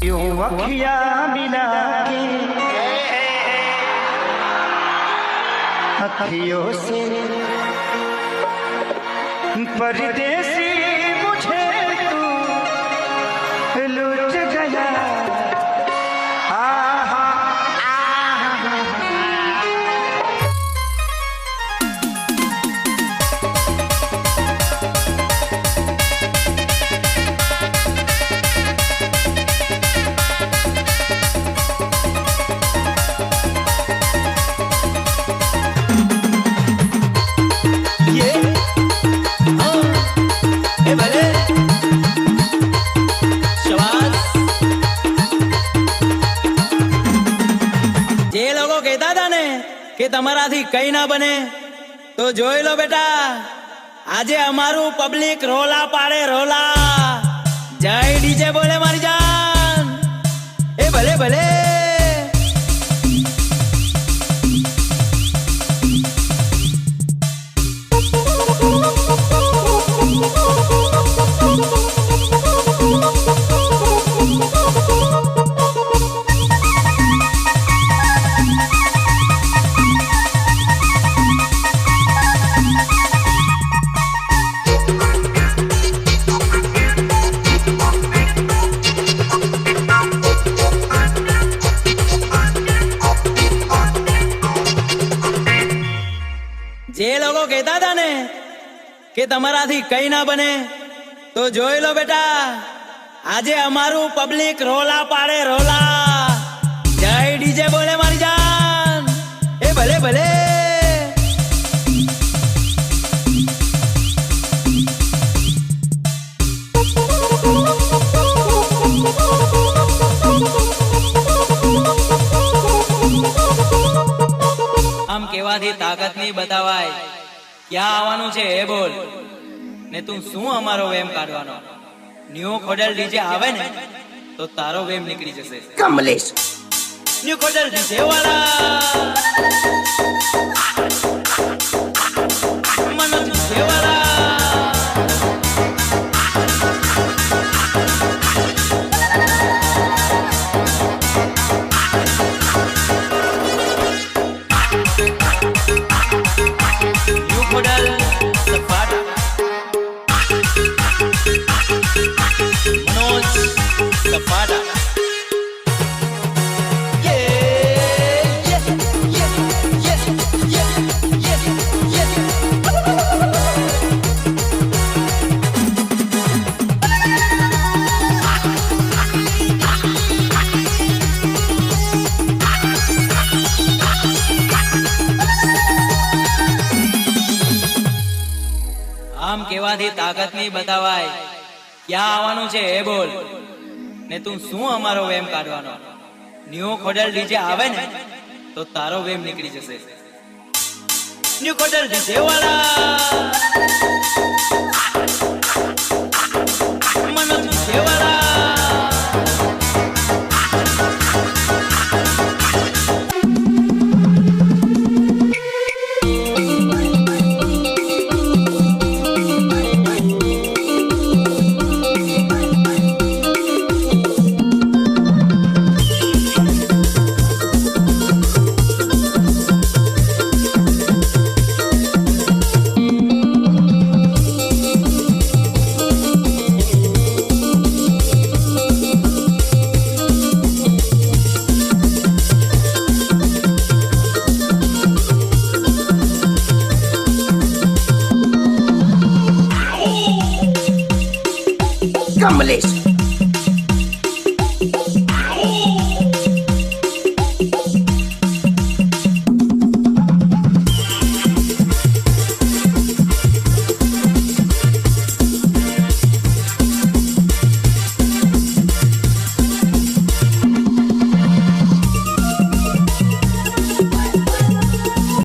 यूं अखियां मिला के अखियों से परदेसी मुझे तू लुट गया। आहा आहा કે તમારાથી કઈ ના બને તો જોઈ લો બેટા, આજે અમારું પબ્લિક રોલા પાડે રોલા. જય ડીજે બોલે મારી જાન. એ ભલે ભલે જે લોકો કહેતા હતા ને કે તમારાથી કઈ ના બને તો જોઈ લો બેટા, આજે અમારું પબ્લિક રોલા પાડે રોલા. જય ડીજે બોલે મારી જાન. એ ભલે ભલે આમ કેવાથી તાકાત નહીં બતાવાય. ક્યાં આવવાનું છે એ બોલ ને તું શું અમારો વેમ કાઢવાનો. ન્યુ ખોડલ ડીજે આવે ને તો તારો વેમ નીકળી જશે. કમલેશ ન્યુ ખોડલ ડીજે વાળા મનો ડીજે વાળા આમ કેવાથી તાકાત નહીં બતાવાય. ક્યાં આવવાનું છે એ બોલ ને તું શું અમારો વેમ કાઢવાનો. ન્યુ ખોડલ ડીજે આવે ને તો તારો વેમ નીકળી જશે. ન્યુ ખોડલ ડીજે વાળા મનો ડીજે વાળા કમલેશ